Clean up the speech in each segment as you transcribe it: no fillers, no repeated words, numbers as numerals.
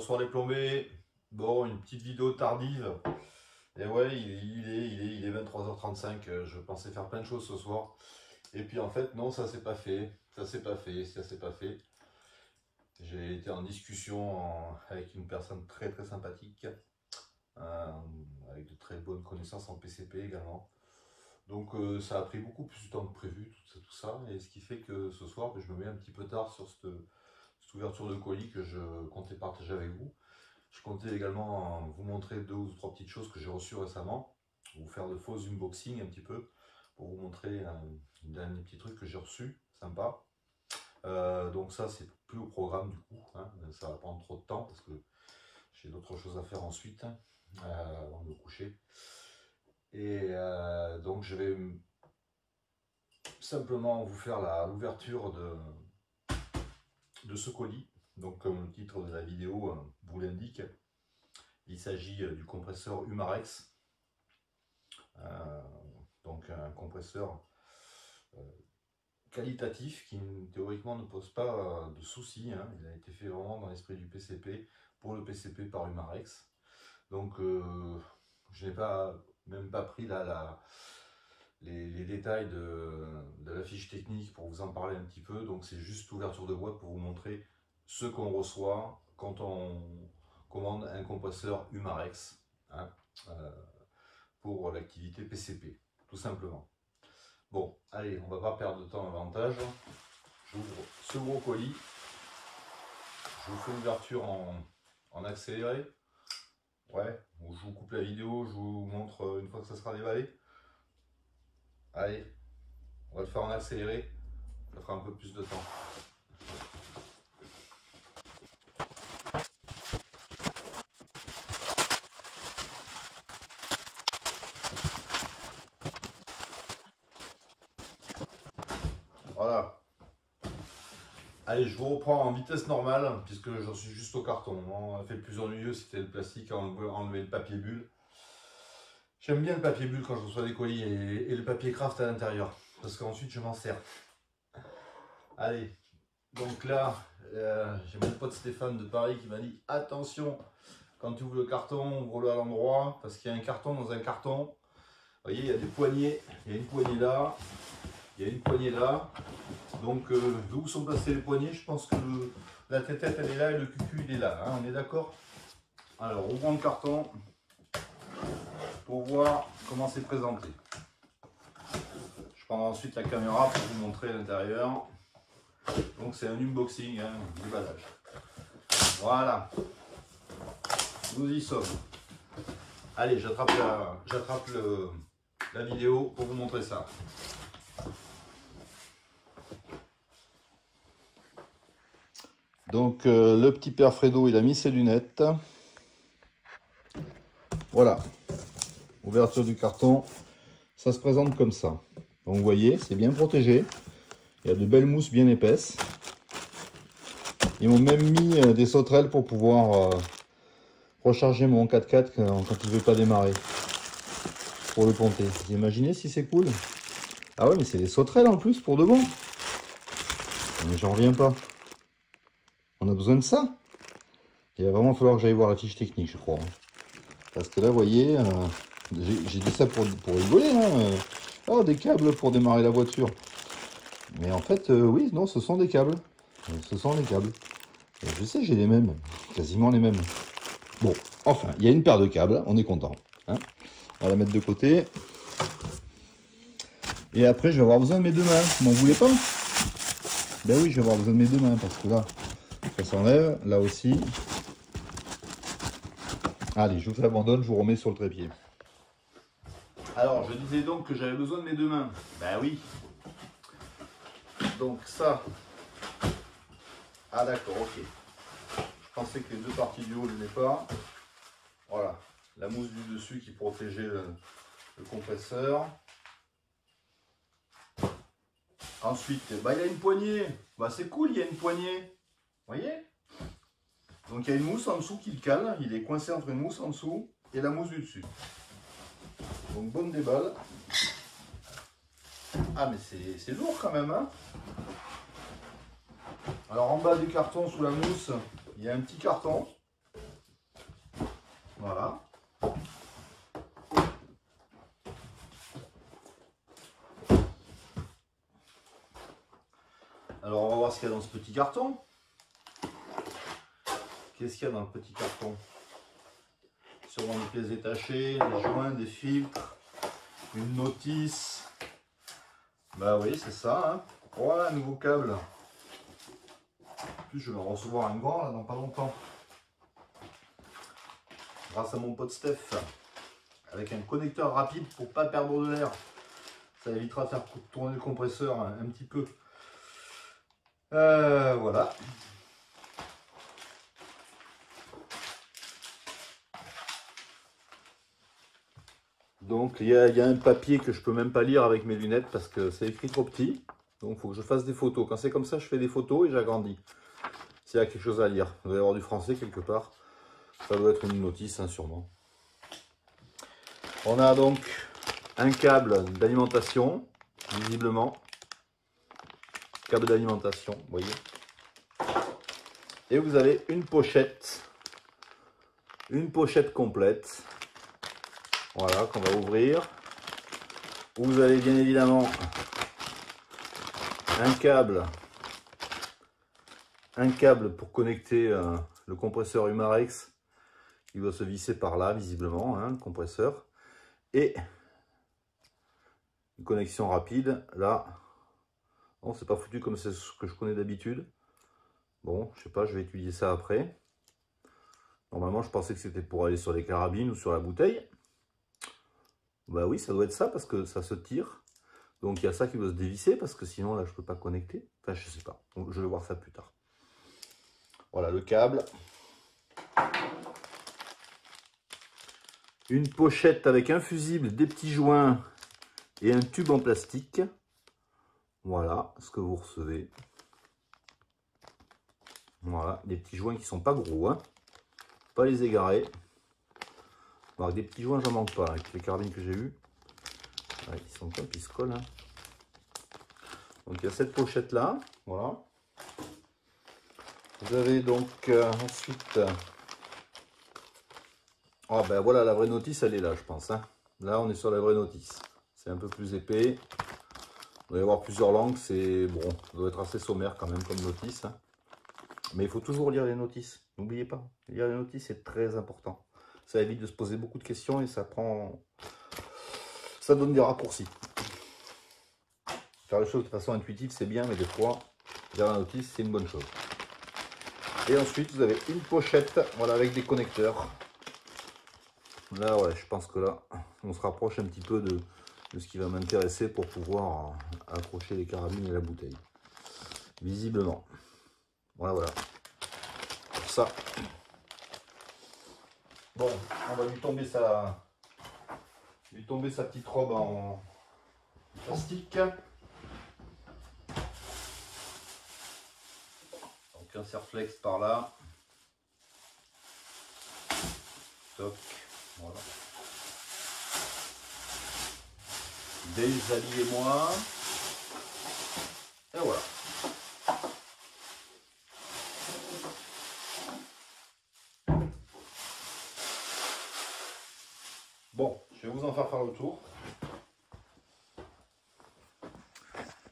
Bonsoir les plombés. Bon, une petite vidéo tardive. Et ouais, il est 23h35. Je pensais faire plein de choses ce soir. Et puis en fait, non, ça s'est pas fait. Ça s'est pas fait. Ça s'est pas fait. J'ai été en discussion avec une personne très très sympathique. euh, avec de très bonnes connaissances en PCP également. Donc ça a pris beaucoup plus de temps que prévu, tout ça. Et ce qui fait que ce soir, je me mets un petit peu tard sur cette ouverture de colis que je comptais partager avec vous. Je comptais également vous montrer 2 ou 3 petites choses que j'ai reçues récemment, vous faire de faux unboxing un petit peu, pour vous montrer un dernier petit truc que j'ai reçu, sympa. Donc ça, c'est plus au programme du coup, hein. Ça va prendre trop de temps parce que j'ai d'autres choses à faire ensuite, avant de me coucher. Et donc je vais simplement vous faire l'ouverture de ce colis. Donc comme le titre de la vidéo vous l'indique, il s'agit du compresseur Humarex. Donc un compresseur qualitatif qui théoriquement ne pose pas de soucis, hein. Il a été fait vraiment dans l'esprit du PCP, pour le PCP par Humarex. Donc je n'ai même pas pris les détails de la fiche technique pour vous en parler un petit peu. Donc c'est juste ouverture de boîte pour vous montrer ce qu'on reçoit quand on commande un compresseur Humarex, hein, pour l'activité PCP, tout simplement. Bon, allez, on va pas perdre de temps davantage. J'ouvre ce gros colis. Je vous fais l'ouverture en accéléré. Ouais, je vous coupe la vidéo, je vous montre une fois que ça sera déballé. Allez, on va le faire en accéléré. Ça fera un peu plus de temps. Voilà. Allez, je vous reprends en vitesse normale, puisque j'en suis juste au carton. On a fait le plus ennuyeux, c'était le plastique, enlever le papier bulle. J'aime bien le papier bulle quand je reçois des colis et le papier craft à l'intérieur, parce qu'ensuite je m'en sers. Allez, donc là, j'ai mon pote Stéphane de Paris qui m'a dit attention, quand tu ouvres le carton, ouvre-le à l'endroit, parce qu'il y a un carton dans un carton. Vous voyez, il y a des poignées, il y a une poignée là, il y a une poignée là. Donc, d'où sont placées les poignées, je pense que la tête elle est là et le cucu il est là, hein, on est d'accord? Alors, ouvrons le carton pour voir comment c'est présenté. Je prendrai ensuite la caméra pour vous montrer l'intérieur. Donc, c'est un unboxing, hein, déballage. Voilà, nous y sommes. Allez, j'attrape la vidéo pour vous montrer ça. Donc le petit père Fredo, il a mis ses lunettes. Voilà, ouverture du carton, ça se présente comme ça. Donc vous voyez, c'est bien protégé. Il y a de belles mousses bien épaisses. Ils m'ont même mis des sauterelles pour pouvoir recharger mon 4x4 quand il ne veut pas démarrer. Pour le ponter. Vous imaginez si c'est cool? Ah ouais, mais c'est des sauterelles en plus pour de bon. Mais j'en reviens pas. On a besoin de ça? Il va vraiment falloir que j'aille voir la fiche technique, je crois. Parce que là, vous voyez, j'ai dit ça pour rigoler. Hein. Oh, des câbles pour démarrer la voiture. Mais en fait, oui, non, ce sont des câbles. Ce sont des câbles. Et je sais, j'ai les mêmes. Quasiment les mêmes. Bon, enfin, il y a une paire de câbles. On est content. Hein. On va la mettre de côté. Et après, je vais avoir besoin de mes 2 mains. Vous m'en voulez pas? Ben oui, je vais avoir besoin de mes 2 mains. Parce que là, ça s'enlève. Là aussi. Allez, je vous l'abandonne, je vous remets sur le trépied. Alors, je disais donc que j'avais besoin de mes 2 mains. Ben oui. Donc ça. Ah d'accord, ok. Je pensais que les 2 parties du haut ne venaient pas. Voilà. La mousse du dessus qui protégeait le compresseur. Ensuite, bah, il y a une poignée. Bah, c'est cool, il y a une poignée. Vous voyez? Donc il y a une mousse en dessous qui le cale. Il est coincé entre une mousse en dessous et la mousse du dessus. Donc bonne déballe. Ah mais c'est lourd quand même, hein. Alors en bas du carton, sous la mousse, il y a un petit carton. dans ce petit carton? Qu'est-ce qu'il y a dans le petit carton? Sûrement des pièces détachées, des joints, des filtres, une notice. Bah oui, c'est ça. Hein. Oh, un nouveau câble. En plus, je vais en recevoir un grand là dans pas longtemps. Grâce à mon pote Steph. Avec un connecteur rapide pour pas perdre de l'air. Ça évitera de faire tourner le compresseur un petit peu. Voilà. Donc il y a un papier que je peux même pas lire avec mes lunettes parce que c'est écrit trop petit. Donc il faut que je fasse des photos. Quand c'est comme ça, je fais des photos et j'agrandis. S'il y a quelque chose à lire. Il doit y avoir du français quelque part. Ça doit être une notice, hein, sûrement. On a donc un câble d'alimentation, visiblement. Câble d'alimentation, vous voyez. Et vous avez une pochette complète. Voilà, qu'on va ouvrir. Vous avez bien évidemment un câble pour connecter le compresseur Humarex. Il doit se visser par là, visiblement, hein, le compresseur. Et une connexion rapide, là. Bon, c'est pas foutu comme c'est ce que je connais d'habitude. Bon, je sais pas, je vais étudier ça après. Normalement, je pensais que c'était pour aller sur les carabines ou sur la bouteille. Bah oui, ça doit être ça parce que ça se tire. Donc il y a ça qui doit se dévisser parce que sinon là je peux pas connecter. Enfin je sais pas. Donc, je vais voir ça plus tard. Voilà le câble. Une pochette avec un fusible, des petits joints et un tube en plastique. Voilà ce que vous recevez. Voilà, des petits joints qui sont pas gros, hein. Pas les égarer. Bon, avec des petits joints, j'en manque pas avec les carabines que j'ai eues. Ouais, ils sont top, ils se collent. Hein. Donc il y a cette pochette là, voilà. Vous avez donc ensuite. Ah ben voilà, la vraie notice, elle est là, je pense. Hein. Là, on est sur la vraie notice. C'est un peu plus épais. Il doit y avoir plusieurs langues. C'est bon, ça doit être assez sommaire quand même comme notice. Hein. Mais il faut toujours lire les notices. N'oubliez pas, lire les notices, c'est très important. Ça évite de se poser beaucoup de questions et ça donne des raccourcis. Faire les choses de façon intuitive, c'est bien, mais des fois, lire la notice, c'est une bonne chose. Et ensuite, vous avez une pochette, voilà, avec des connecteurs. Là, ouais, je pense que là, on se rapproche un petit peu de ce qui va m'intéresser pour pouvoir accrocher les carabines et la bouteille. Visiblement. Voilà, voilà. Pour ça. Bon, on va lui tomber sa petite robe en plastique. Donc un serre-flex par là. Toc. Voilà. Déshabillez-moi. Et voilà. Bon, je vais vous en faire le tour.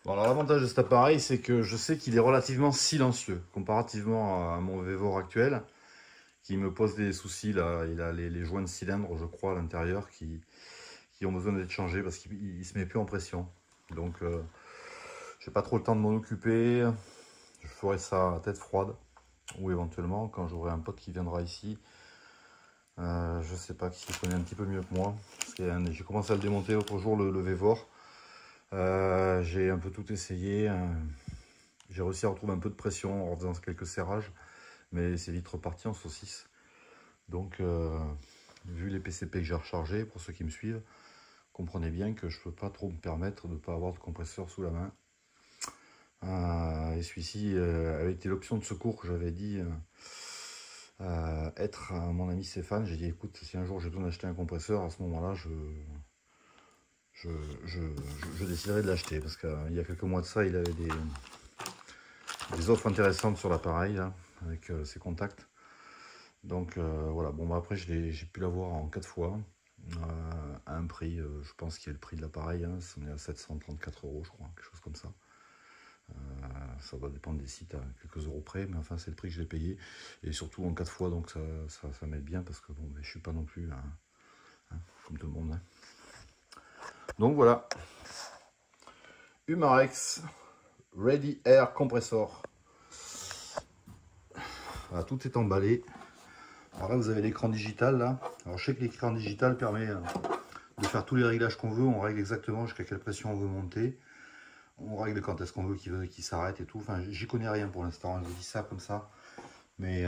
Bon, alors l'avantage de cet appareil, c'est que je sais qu'il est relativement silencieux, comparativement à mon Vevor actuel, qui me pose des soucis là. Il a les joints de cylindre, je crois, à l'intérieur, qui ont besoin d'être changés parce qu'il ne se met plus en pression. Donc, j'ai pas trop le temps de m'en occuper. Je ferai ça à tête froide, ou éventuellement quand j'aurai un pote qui viendra ici. Je sais pas, qui connaît un petit peu mieux que moi. J'ai commencé à le démonter l'autre jour, le Vevor. J'ai un peu tout essayé. J'ai réussi à retrouver un peu de pression en faisant quelques serrages, mais c'est vite reparti en saucisse. Donc, vu les PCP que j'ai rechargés, pour ceux qui me suivent, comprenez bien que je ne peux pas trop me permettre de ne pas avoir de compresseur sous la main. Et celui-ci avait été l'option de secours que j'avais dit être à mon ami Stéphane. J'ai dit écoute, si un jour j'ai besoin d'acheter un compresseur, à ce moment-là, je déciderai de l'acheter. Parce qu'il y a quelques mois de ça, il avait des offres intéressantes sur l'appareil, avec ses contacts. Donc voilà, bon bah, après j'ai pu l'avoir en 4 fois. À un prix, je pense qu'il y a le prix de l'appareil, hein, on est à 734 €, je crois, quelque chose comme ça. Ça va dépendre des sites à quelques euros près, mais enfin c'est le prix que je l'ai payé. Et surtout en 4 fois, donc ça m'aide bien parce que bon, je suis pas non plus comme tout le monde. Hein. Donc voilà. Humarex Ready Air Compressor. Voilà, tout est emballé. Alors là, vous avez l'écran digital là. Alors je sais que l'écran digital permet de faire tous les réglages qu'on veut. On règle exactement jusqu'à quelle pression on veut monter. On règle quand est-ce qu'on veut qu'il s'arrête et tout. Enfin, j'y connais rien pour l'instant. Je vous dis ça comme ça. Mais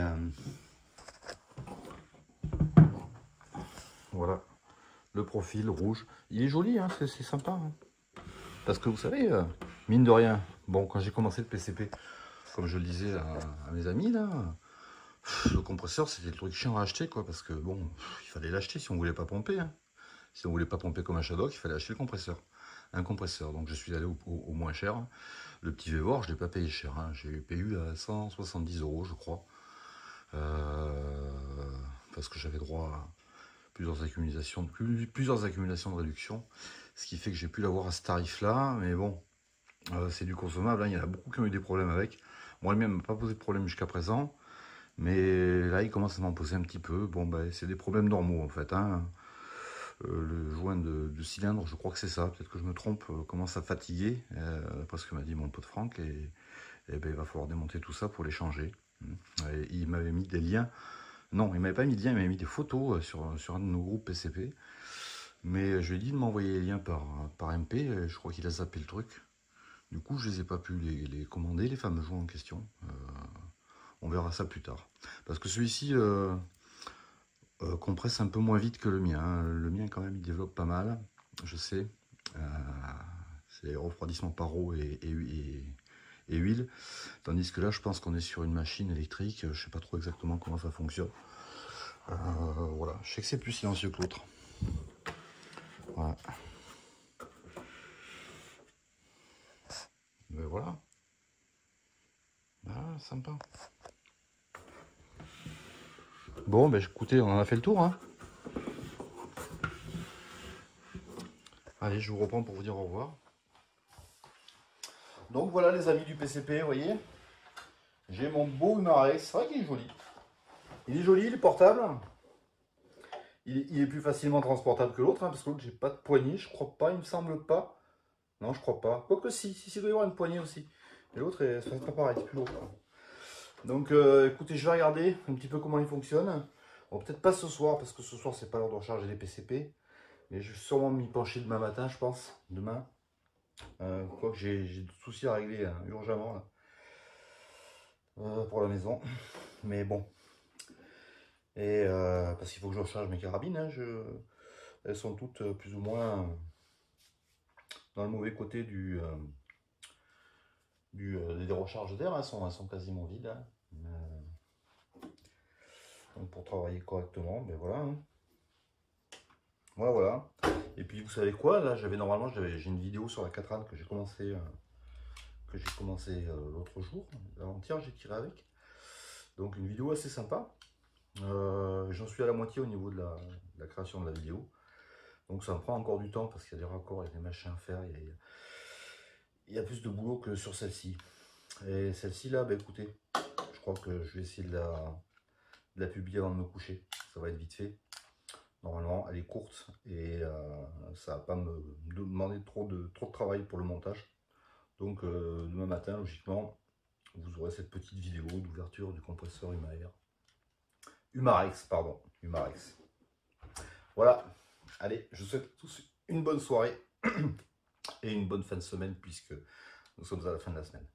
voilà. Le profil rouge. Il est joli, hein, c'est sympa. Hein. Parce que vous savez, mine de rien, bon, quand j'ai commencé le PCP, comme je le disais à mes amis, là, le compresseur, c'était le truc chiant à acheter, quoi. Parce que bon, il fallait l'acheter si on voulait pas pomper. Hein. Si on voulait pas pomper comme un Shadok, il fallait acheter le compresseur. Un compresseur. Donc je suis allé au moins cher. Le petit Vevor, je ne l'ai pas payé cher. Hein. J'ai payé à 170 €, je crois. Parce que j'avais droit à plusieurs accumulations de réduction. Ce qui fait que j'ai pu l'avoir à ce tarif-là. Mais bon, c'est du consommable. Hein. Il y en a beaucoup qui ont eu des problèmes avec. Moi, le mien ne m'a pas posé de problème jusqu'à présent. Mais là, il commence à m'en poser un petit peu. Bon, ben, c'est des problèmes normaux, en fait. Hein. Le joint de cylindre, je crois que c'est ça, peut-être que je me trompe, commence à fatiguer, après ce que m'a dit mon pote Franck, et ben, il va falloir démonter tout ça pour les changer. Et il m'avait mis des liens, non, il m'avait pas mis de liens, il m'avait mis des photos sur un de nos groupes PCP, mais je lui ai dit de m'envoyer les liens par MP, je crois qu'il a zappé le truc. Du coup, je les ai pas pu les commander, les fameux joints en question. On verra ça plus tard. Parce que celui-ci... compresse un peu moins vite que le mien. Hein. Le mien, quand même, il développe pas mal, je sais. C'est refroidissement par eau et huile. Tandis que là, je pense qu'on est sur une machine électrique. Je sais pas trop exactement comment ça fonctionne. Voilà, je sais que c'est plus silencieux que l'autre. Voilà. Mais voilà. Ah, sympa. Bon, ben écoutez, on en a fait le tour. Hein. Allez, je vous reprends pour vous dire au revoir. Donc voilà les amis du PCP, vous voyez. J'ai mon beau Humarex. C'est vrai qu'il est joli. Il est joli, il est portable. Il est plus facilement transportable que l'autre, hein, parce que l'autre, j'ai pas de poignée, je crois pas, il me semble pas. Non, je crois pas. Quoique si, il doit y avoir une poignée aussi. Et l'autre, c'est pas pareil, c'est plus lourd. Donc écoutez, je vais regarder un petit peu comment il fonctionne. Bon, peut-être pas ce soir, parce que ce soir, c'est pas l'heure de recharger les PCP. Mais je vais sûrement m'y pencher demain matin, je pense. Demain. Quoique j'ai des soucis à régler hein, urgemment là, pour la maison. Mais bon. Et parce qu'il faut que je recharge mes carabines. Hein, elles sont toutes plus ou moins dans le mauvais côté des recharges d'air. Elles sont quasiment vides. Hein. Donc pour travailler correctement, ben voilà. Hein. Voilà. Et puis vous savez quoi, là j'ai une vidéo sur la 4 ânes que j'ai commencé l'autre jour, avant-hier j'ai tiré avec. Donc une vidéo assez sympa. J'en suis à la moitié au niveau de la création de la vidéo. Donc ça me prend encore du temps parce qu'il y a des raccords, il y a des machins à faire, il y a plus de boulot que sur celle-ci. Et celle-ci là, ben écoutez, je crois que je vais essayer de la publier avant de me coucher. Ça va être vite fait. Normalement, elle est courte et ça va pas me demander trop de travail pour le montage. Donc demain matin, logiquement, vous aurez cette petite vidéo d'ouverture du compresseur Humarex, pardon, Humarex. Voilà, allez, je vous souhaite à tous une bonne soirée et une bonne fin de semaine puisque nous sommes à la fin de la semaine.